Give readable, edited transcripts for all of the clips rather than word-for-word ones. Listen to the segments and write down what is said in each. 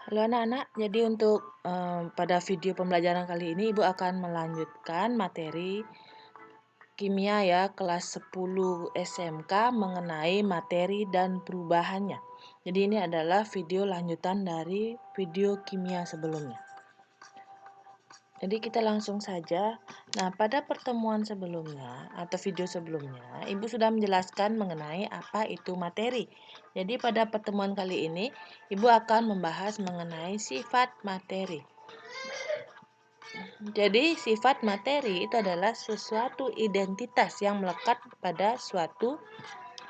Halo anak-anak, jadi untuk pada video pembelajaran kali ini Ibu akan melanjutkan materi kimia ya kelas 10 SMK mengenai materi dan perubahannya. Jadi ini adalah video lanjutan dari video kimia sebelumnya. Jadi kita langsung saja. Nah, pada pertemuan sebelumnya atau video sebelumnya, Ibu sudah menjelaskan mengenai apa itu materi. Jadi pada pertemuan kali ini, Ibu akan membahas mengenai sifat materi. Jadi sifat materi itu adalah sesuatu identitas yang melekat pada suatu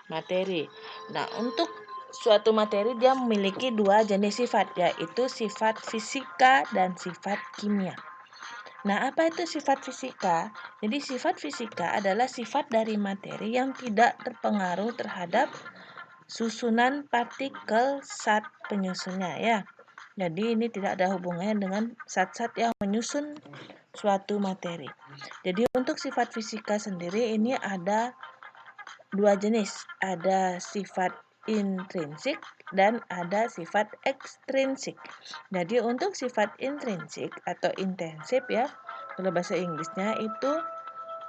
materi. Nah, untuk suatu materi dia memiliki dua jenis sifat, yaitu sifat fisika dan sifat kimia. Nah, apa itu sifat fisika? Jadi sifat fisika adalah sifat dari materi yang tidak terpengaruh terhadap susunan partikel zat penyusunnya ya. Jadi ini tidak ada hubungannya dengan zat-zat yang menyusun suatu materi. Jadi untuk sifat fisika sendiri ini ada dua jenis. Ada sifat intrinsik dan ada sifat ekstrinsik. Jadi untuk sifat intrinsik atau intensif ya, kalau bahasa Inggrisnya itu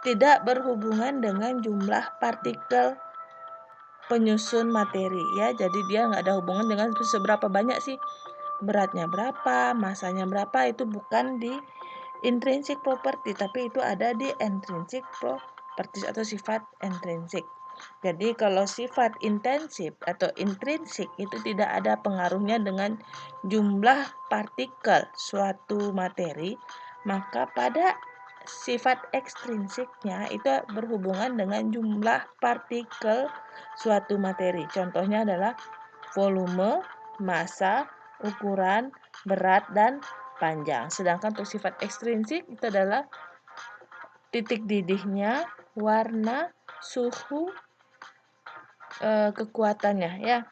tidak berhubungan dengan jumlah partikel penyusun materi ya. Jadi dia nggak ada hubungan dengan seberapa banyak sih beratnya berapa, masanya berapa, itu bukan di intrinsic property, tapi itu ada di intrinsic properties atau sifat intrinsik. Jadi kalau sifat intensif atau intrinsik itu tidak ada pengaruhnya dengan jumlah partikel suatu materi, maka pada sifat ekstrinsiknya itu berhubungan dengan jumlah partikel suatu materi. Contohnya adalah volume, massa, ukuran, berat, dan panjang. Sedangkan untuk sifat ekstrinsik itu adalah titik didihnya, warna, suhu, kekuatannya ya.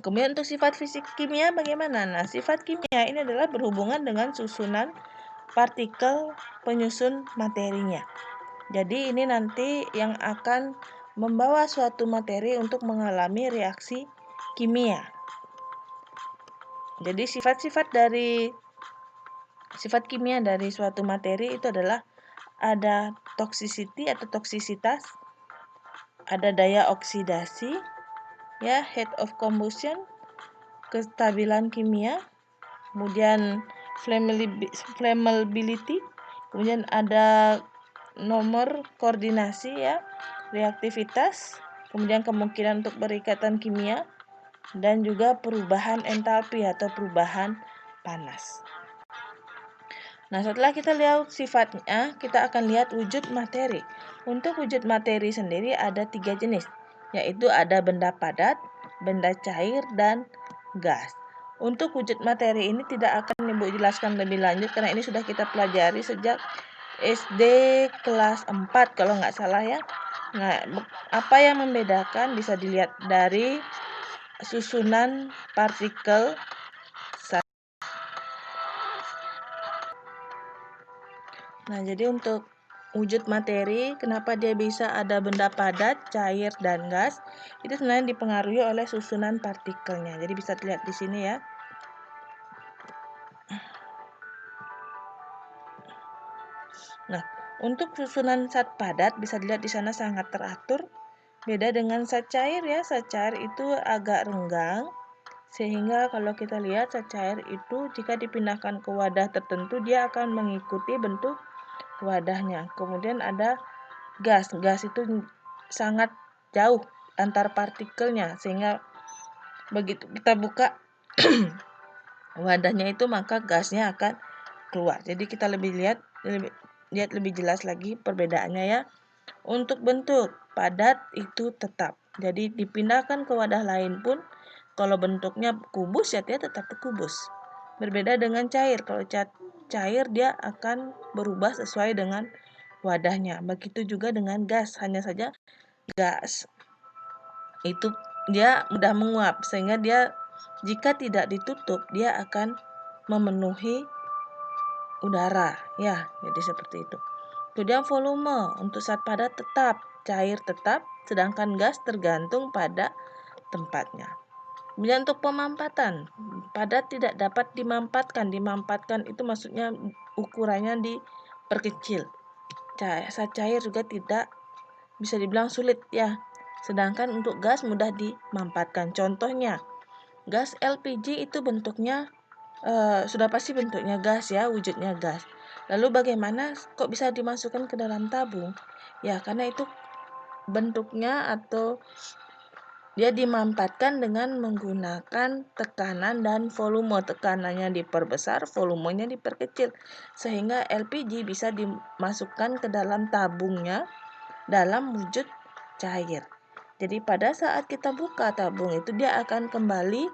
Kemudian untuk sifat fisik kimia bagaimana? Nah, sifat kimia ini adalah berhubungan dengan susunan partikel penyusun materinya. Jadi ini nanti yang akan membawa suatu materi untuk mengalami reaksi kimia. Jadi sifat kimia dari suatu materi itu adalah ada toxicity atau toksisitas, ada daya oksidasi, ya, heat of combustion, kestabilan kimia, kemudian flammability, kemudian ada nomor koordinasi ya, reaktivitas, kemudian kemungkinan untuk berikatan kimia, dan juga perubahan entalpi atau perubahan panas. Nah, setelah kita lihat sifatnya, kita akan lihat wujud materi. Untuk wujud materi sendiri ada 3 jenis, yaitu ada benda padat, benda cair, dan gas. Untuk wujud materi ini tidak akan Ibu jelaskan lebih lanjut karena ini sudah kita pelajari sejak SD kelas 4 kalau nggak salah ya. Nah, apa yang membedakan bisa dilihat dari susunan partikel. Nah, jadi untuk wujud materi, kenapa dia bisa ada benda padat, cair, dan gas, itu sebenarnya dipengaruhi oleh susunan partikelnya. Jadi bisa dilihat di sini ya. Nah, untuk susunan zat padat bisa dilihat di sana sangat teratur. Beda dengan zat cair ya, zat cair itu agak renggang. Sehingga kalau kita lihat zat cair itu jika dipindahkan ke wadah tertentu, dia akan mengikuti bentuk wadahnya. Kemudian ada gas. Gas itu sangat jauh antar partikelnya sehingga begitu kita buka wadahnya itu maka gasnya akan keluar. Jadi kita lihat lebih jelas lagi perbedaannya ya. Untuk bentuk padat itu tetap. Jadi dipindahkan ke wadah lain pun kalau bentuknya kubus ya dia tetap kubus. Berbeda dengan cair. Kalau cair dia akan berubah sesuai dengan wadahnya. Begitu juga dengan gas. Hanya saja gas itu dia mudah menguap sehingga dia jika tidak ditutup dia akan memenuhi udara ya. Jadi seperti itu. Kemudian volume untuk zat padat tetap, cair tetap, sedangkan gas tergantung pada tempatnya. Kemudian untuk pemampatan. padat tidak dapat dimampatkan. Dimampatkan itu maksudnya ukurannya diperkecil. Zat cair juga tidak bisa dibilang sulit ya. Sedangkan untuk gas mudah dimampatkan. Contohnya, gas LPG itu bentuknya sudah pasti bentuknya gas ya, wujudnya gas. Lalu bagaimana kok bisa dimasukkan ke dalam tabung? Ya, karena itu bentuknya atau dia dimampatkan dengan menggunakan tekanan dan volume. Tekanannya diperbesar, volumenya diperkecil. Sehingga LPG bisa dimasukkan ke dalam tabungnya dalam wujud cair. Jadi pada saat kita buka tabung itu dia akan kembali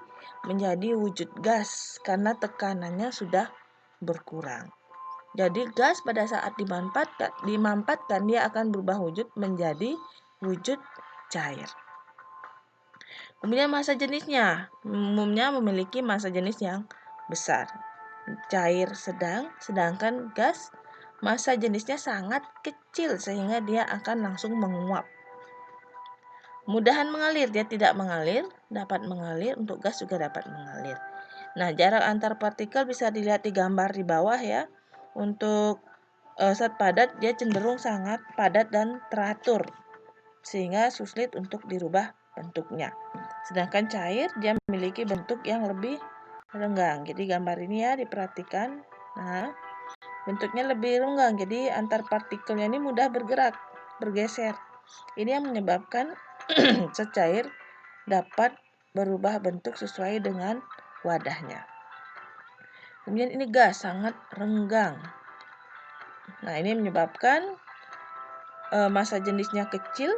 menjadi wujud gas karena tekanannya sudah berkurang. Jadi gas pada saat dimampatkan dia akan berubah wujud menjadi wujud cair. Kemudian massa jenisnya, umumnya memiliki massa jenis yang besar. Cair sedang, sedangkan gas massa jenisnya sangat kecil sehingga dia akan langsung menguap. Mudahan mengalir, dia tidak mengalir, dapat mengalir, untuk gas juga dapat mengalir. Nah, jarak antar partikel bisa dilihat di gambar di bawah ya. Untuk zat padat dia cenderung sangat padat dan teratur sehingga sulit untuk dirubah bentuknya. Sedangkan cair dia memiliki bentuk yang lebih renggang. Jadi gambar ini ya diperhatikan. Nah, bentuknya lebih renggang. Jadi antar partikelnya ini mudah bergerak, bergeser. Ini yang menyebabkan zat cair dapat berubah bentuk sesuai dengan wadahnya. Kemudian ini gas sangat renggang. Nah, ini menyebabkan massa jenisnya kecil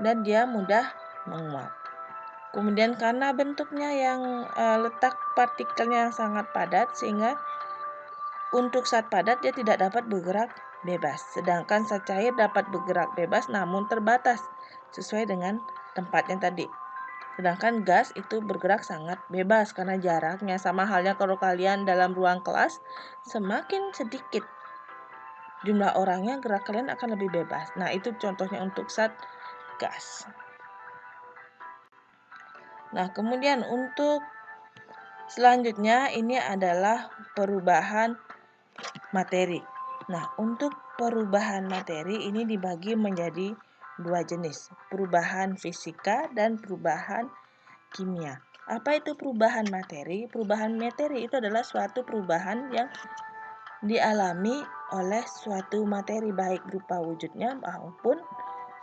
dan dia mudah menguap. Kemudian karena bentuknya yang letak partikelnya yang sangat padat sehingga untuk zat padat dia tidak dapat bergerak bebas. Sedangkan zat cair dapat bergerak bebas namun terbatas sesuai dengan tempatnya tadi. Sedangkan gas itu bergerak sangat bebas karena jaraknya. Sama halnya kalau kalian dalam ruang kelas, semakin sedikit jumlah orangnya, gerak kalian akan lebih bebas. Nah, itu contohnya untuk zat gas. Nah, kemudian untuk selanjutnya ini adalah perubahan materi. Nah, untuk perubahan materi ini dibagi menjadi dua jenis, perubahan fisika dan perubahan kimia. Apa itu perubahan materi? Perubahan materi itu adalah suatu perubahan yang dialami oleh suatu materi baik berupa wujudnya maupun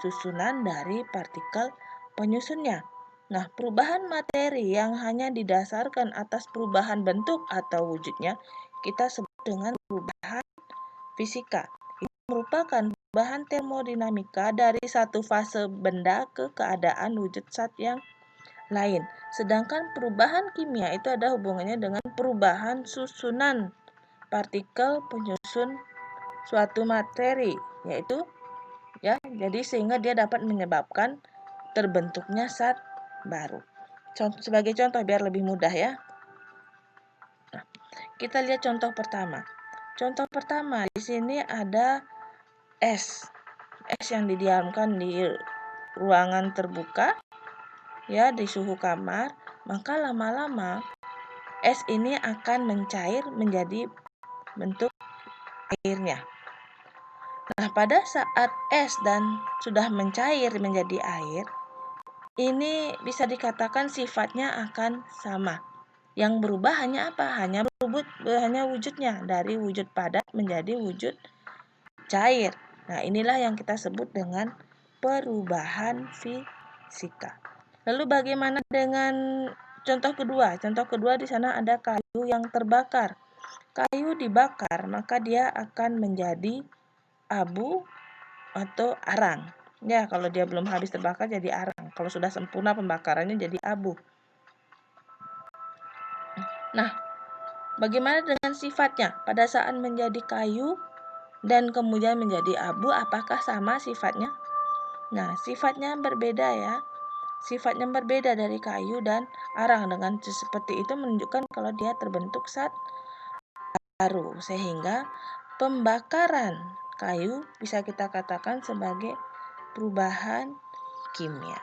susunan dari partikel penyusunnya. Nah, perubahan materi yang hanya didasarkan atas perubahan bentuk atau wujudnya kita sebut dengan perubahan fisika. Ini merupakan perubahan termodinamika dari satu fase benda ke keadaan wujud zat yang lain. Sedangkan perubahan kimia itu ada hubungannya dengan perubahan susunan partikel penyusun suatu materi, yaitu ya, jadi sehingga dia dapat menyebabkan terbentuknya zat baru. Sebagai contoh biar lebih mudah ya. Nah, kita lihat contoh pertama. Contoh pertama di sini ada es. Es yang didiamkan di ruangan terbuka ya di suhu kamar, maka lama-lama es ini akan mencair menjadi bentuk airnya. Nah, pada saat es dan sudah mencair menjadi air, ini bisa dikatakan sifatnya akan sama. Yang berubah hanya apa? Hanya wujudnya dari wujud padat menjadi wujud cair. Nah, inilah yang kita sebut dengan perubahan fisika. Lalu bagaimana dengan contoh kedua? Contoh kedua di sana ada kayu yang terbakar. Kayu dibakar, maka dia akan menjadi abu atau arang. Ya, kalau dia belum habis terbakar jadi arang. Kalau sudah sempurna pembakarannya jadi abu. Nah, bagaimana dengan sifatnya? Pada saat menjadi kayu dan kemudian menjadi abu, apakah sama sifatnya? Nah, sifatnya berbeda ya. Sifatnya berbeda dari kayu dan arang. Dengan seperti itu menunjukkan kalau dia terbentuk zat baru. Sehingga pembakaran kayu bisa kita katakan sebagai perubahan kimia.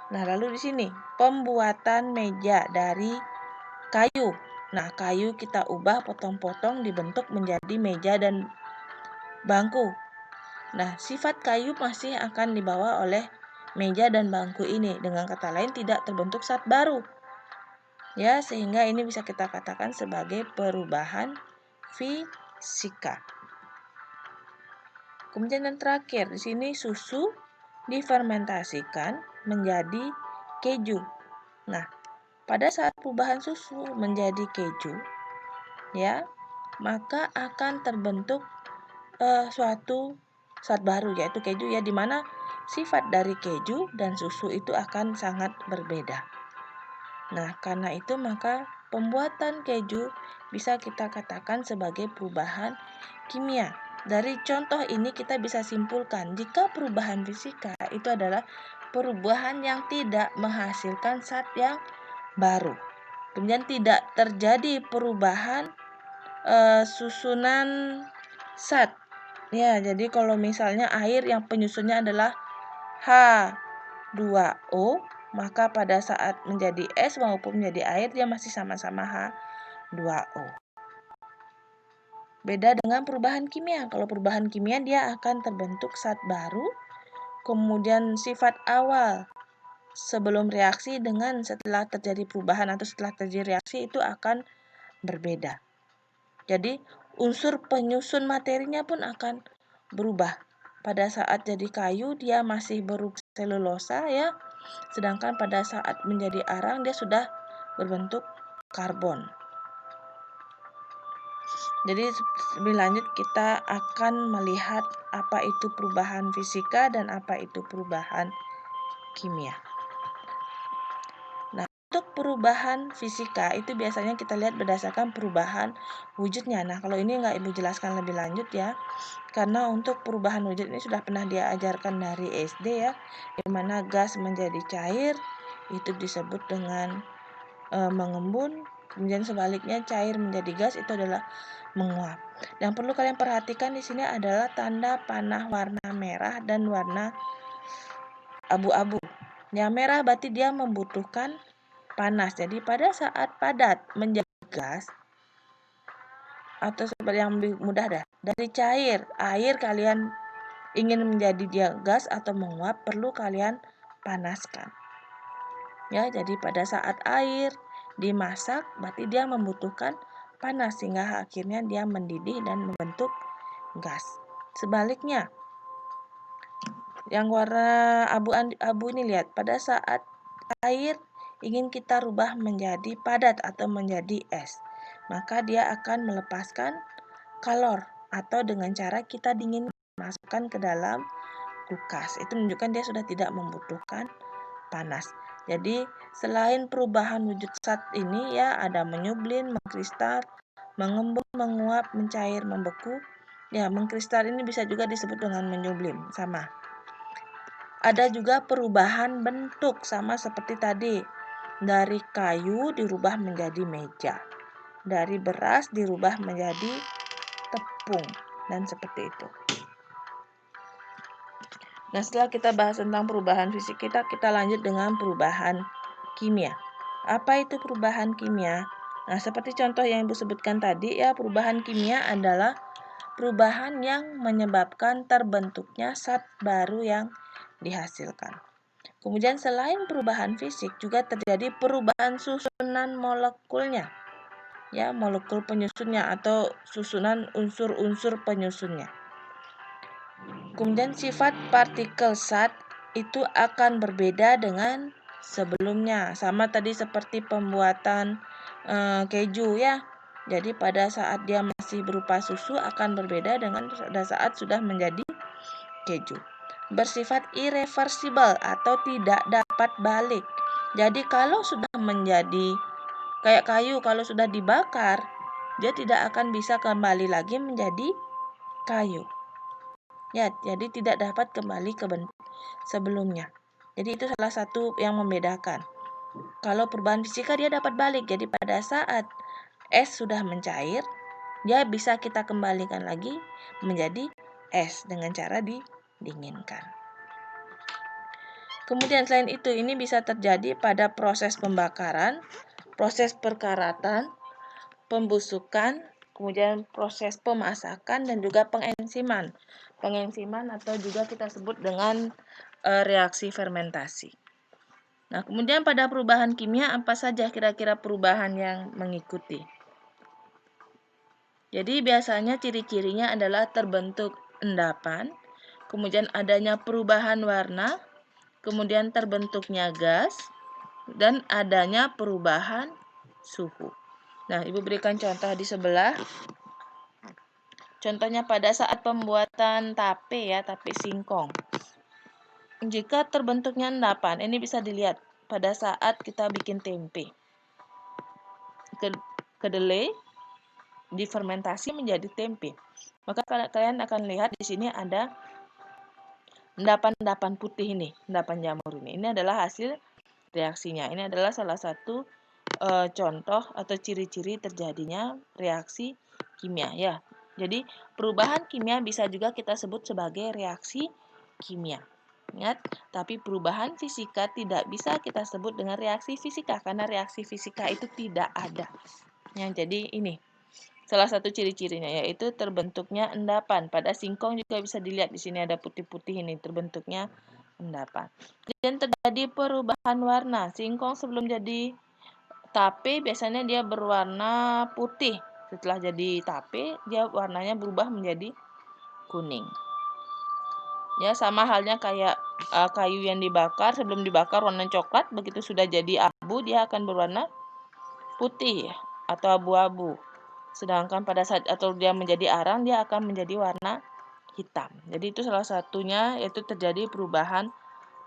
Nah, lalu di sini pembuatan meja dari kayu. Nah, kayu kita ubah potong-potong dibentuk menjadi meja dan bangku. Nah, sifat kayu masih akan dibawa oleh meja dan bangku ini. Dengan kata lain tidak terbentuk zat baru. Ya, sehingga ini bisa kita katakan sebagai perubahan fisika. Kemudian yang terakhir, di sini susu difermentasikan menjadi keju. Nah, pada saat perubahan susu menjadi keju, ya, maka akan terbentuk suatu zat baru, yaitu keju, ya, di mana sifat dari keju dan susu itu akan sangat berbeda. Nah, karena itu maka pembuatan keju bisa kita katakan sebagai perubahan kimia. Dari contoh ini kita bisa simpulkan jika perubahan fisika itu adalah perubahan yang tidak menghasilkan zat yang baru. Kemudian tidak terjadi perubahan susunan zat. Ya, jadi kalau misalnya air yang penyusunnya adalah H2O, maka pada saat menjadi es maupun menjadi air dia masih sama-sama H2O. Beda dengan perubahan kimia. Kalau perubahan kimia dia akan terbentuk zat baru, kemudian sifat awal sebelum reaksi dengan setelah terjadi perubahan atau setelah terjadi reaksi itu akan berbeda. Jadi unsur penyusun materinya pun akan berubah. Pada saat jadi kayu dia masih berselulosa, ya. Sedangkan pada saat menjadi arang dia sudah berbentuk karbon. Jadi lebih lanjut kita akan melihat apa itu perubahan fisika dan apa itu perubahan kimia. Nah, untuk perubahan fisika itu biasanya kita lihat berdasarkan perubahan wujudnya. Nah, kalau ini nggak Ibu jelaskan lebih lanjut, ya. Karena untuk perubahan wujud ini sudah pernah diajarkan dari SD, ya. Di mana gas menjadi cair itu disebut dengan mengembun, kemudian sebaliknya cair menjadi gas itu adalah menguap. Yang perlu kalian perhatikan di sini adalah tanda panah warna merah dan warna abu-abu. Yang merah berarti dia membutuhkan panas. Jadi pada saat padat menjadi gas, atau seperti yang lebih mudah dari cair, air kalian ingin menjadi dia gas atau menguap perlu kalian panaskan. Ya, jadi pada saat air dimasak berarti dia membutuhkan panas sehingga akhirnya dia mendidih dan membentuk gas. Sebaliknya, yang warna abu-abu ini lihat, pada saat air ingin kita rubah menjadi padat atau menjadi es, maka dia akan melepaskan kalor atau dengan cara kita dingin masukkan ke dalam kulkas. Itu menunjukkan dia sudah tidak membutuhkan panas. Jadi selain perubahan wujud zat ini, ya, ada menyublin, mengkristal, mengembun, menguap, mencair, membeku. Ya, mengkristal ini bisa juga disebut dengan menyublim, sama. Ada juga perubahan bentuk sama seperti tadi. Dari kayu dirubah menjadi meja. Dari beras dirubah menjadi tepung dan seperti itu. Nah, setelah kita bahas tentang perubahan fisik kita lanjut dengan perubahan kimia. Apa itu perubahan kimia? Nah, seperti contoh yang Ibu sebutkan tadi, ya, perubahan kimia adalah perubahan yang menyebabkan terbentuknya zat baru yang dihasilkan. Kemudian selain perubahan fisik juga terjadi perubahan susunan molekulnya. Ya, molekul penyusunnya atau susunan unsur-unsur penyusunnya. Kemudian sifat partikel zat itu akan berbeda dengan sebelumnya. Sama tadi seperti pembuatan keju, ya. Jadi pada saat dia masih berupa susu akan berbeda dengan pada saat sudah menjadi keju. Bersifat irreversible atau tidak dapat balik. Jadi kalau sudah menjadi kayak kayu, kalau sudah dibakar, dia tidak akan bisa kembali lagi menjadi kayu. Ya, jadi tidak dapat kembali ke bentuk sebelumnya. Jadi itu salah satu yang membedakan. Kalau perubahan fisika dia dapat balik. Jadi pada saat es sudah mencair, dia bisa kita kembalikan lagi menjadi es dengan cara didinginkan. Kemudian selain itu ini bisa terjadi pada proses pembakaran proses perkaratan, pembusukan, kemudian proses pemasakan, dan juga pengensiman. Pengensiman atau juga kita sebut dengan reaksi fermentasi. Nah, kemudian pada perubahan kimia apa saja kira-kira perubahan yang mengikuti? Jadi biasanya ciri-cirinya adalah terbentuk endapan, kemudian adanya perubahan warna, kemudian terbentuknya gas, dan adanya perubahan suhu. Nah, Ibu berikan contoh di sebelah. Contohnya pada saat pembuatan tape ya, tape singkong. Jika terbentuknya endapan, ini bisa dilihat pada saat kita bikin tempe. Kedelai difermentasi menjadi tempe. Maka kalian akan lihat di sini ada endapan-endapan putih ini, endapan jamur ini. Ini adalah hasil reaksinya. Ini adalah salah satu contoh atau ciri-ciri terjadinya reaksi kimia ya. Jadi perubahan kimia bisa juga kita sebut sebagai reaksi kimia. Ingat, tapi perubahan fisika tidak bisa kita sebut dengan reaksi fisika karena reaksi fisika itu tidak ada. Ya, jadi ini salah satu ciri-cirinya yaitu terbentuknya endapan. Pada singkong juga bisa dilihat di sini ada putih-putih ini terbentuknya endapan. Dan terjadi perubahan warna. Singkong sebelum jadi tape biasanya dia berwarna putih. Setelah jadi tape, dia warnanya berubah menjadi kuning. Ya, sama halnya kayak kayu yang dibakar, sebelum dibakar warna coklat, begitu sudah jadi abu dia akan berwarna putih atau abu-abu. Sedangkan pada saat atau dia menjadi arang, dia akan menjadi warna hitam. Jadi itu salah satunya yaitu terjadi perubahan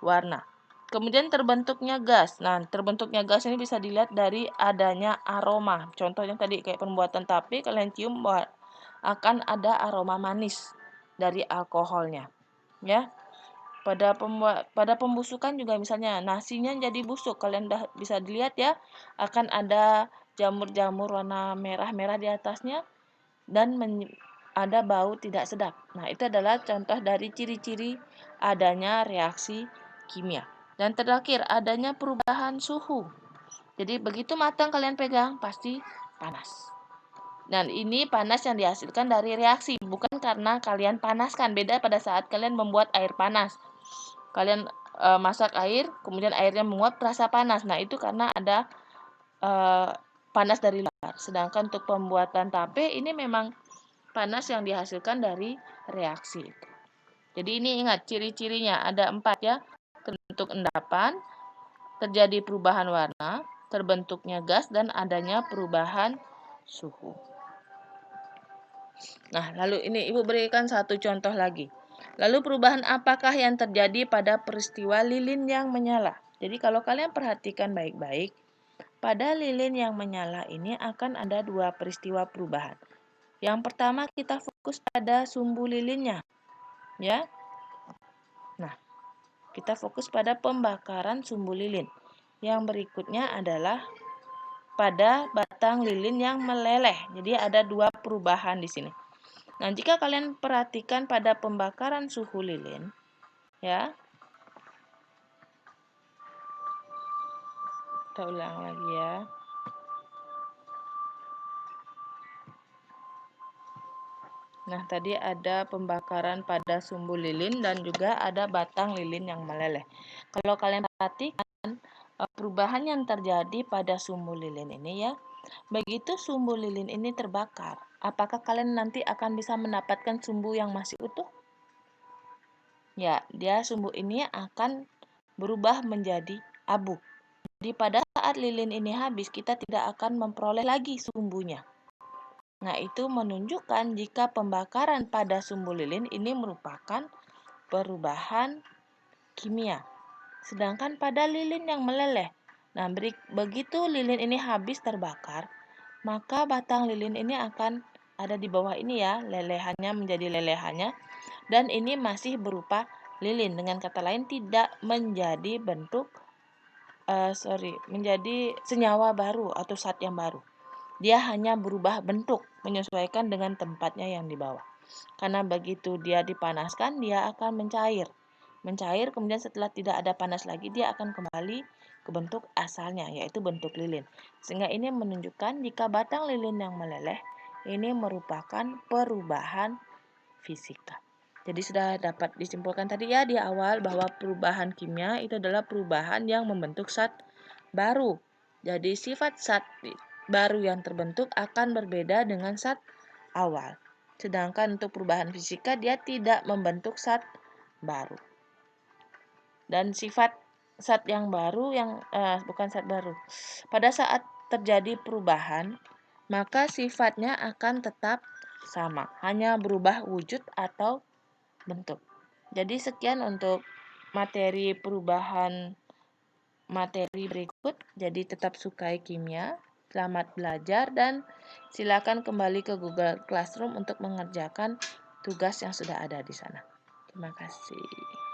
warna. Kemudian terbentuknya gas. Nah, terbentuknya gas ini bisa dilihat dari adanya aroma. Contohnya tadi kayak pembuatan tape, kalian cium akan ada aroma manis dari alkoholnya. Ya. Pada pembusukan juga misalnya nasinya jadi busuk. Kalian bisa dilihat ya, akan ada jamur-jamur warna merah-merah di atasnya dan ada bau tidak sedap. Nah, itu adalah contoh dari ciri-ciri adanya reaksi kimia. Dan terakhir, adanya perubahan suhu. Jadi begitu matang kalian pegang, pasti panas. Dan ini panas yang dihasilkan dari reaksi, bukan karena kalian panaskan. Beda pada saat kalian membuat air panas. Kalian masak air, kemudian airnya menguap, terasa panas. Nah, itu karena ada panas dari luar. Sedangkan untuk pembuatan tape, ini memang panas yang dihasilkan dari reaksi itu. Jadi ini ingat ciri-cirinya ada 4 ya. Terbentuk endapan, terjadi perubahan warna, terbentuknya gas, dan adanya perubahan suhu. Nah, lalu ini Ibu berikan satu contoh lagi. Lalu perubahan apakah yang terjadi pada peristiwa lilin yang menyala? Jadi kalau kalian perhatikan baik-baik, pada lilin yang menyala ini akan ada 2 peristiwa perubahan. Yang pertama kita fokus pada sumbu lilinnya, ya. Nah, kita fokus pada pembakaran sumbu lilin. Yang berikutnya adalah pada batang lilin yang meleleh. Jadi ada 2 perubahan di sini. Nah, jika kalian perhatikan pada pembakaran suhu lilin, ya. Kita ulang lagi ya. Nah, tadi ada pembakaran pada sumbu lilin dan juga ada batang lilin yang meleleh. Kalau kalian perhatikan perubahan yang terjadi pada sumbu lilin ini ya, begitu sumbu lilin ini terbakar, apakah kalian nanti akan bisa mendapatkan sumbu yang masih utuh? Ya, sumbu ini akan berubah menjadi abu. Jadi pada saat lilin ini habis, kita tidak akan memperoleh lagi sumbunya. Nah, itu menunjukkan jika pembakaran pada sumbu lilin ini merupakan perubahan kimia. Sedangkan pada lilin yang meleleh, nah begitu lilin ini habis terbakar, maka batang lilin ini akan ada di bawah ini ya, lelehannya menjadi lelehannya, dan ini masih berupa lilin. Dengan kata lain tidak menjadi bentuk, menjadi senyawa baru atau zat yang baru. Dia hanya berubah bentuk menyesuaikan dengan tempatnya yang di bawah. Karena begitu dia dipanaskan, dia akan mencair. Mencair, kemudian setelah tidak ada panas lagi, dia akan kembali ke bentuk asalnya, yaitu bentuk lilin. Sehingga ini menunjukkan jika batang lilin yang meleleh ini merupakan perubahan fisika. Jadi sudah dapat disimpulkan tadi ya di awal bahwa perubahan kimia itu adalah perubahan yang membentuk zat baru. Jadi sifat zat baru yang terbentuk akan berbeda dengan zat awal. Sedangkan untuk perubahan fisika dia tidak membentuk zat baru. Dan sifat zat yang baru bukan zat baru. Pada saat terjadi perubahan, maka sifatnya akan tetap sama, hanya berubah wujud atau bentuk. Jadi sekian untuk materi perubahan materi berikut. Jadi tetap sukai kimia. Selamat belajar dan silakan kembali ke Google Classroom untuk mengerjakan tugas yang sudah ada di sana. Terima kasih.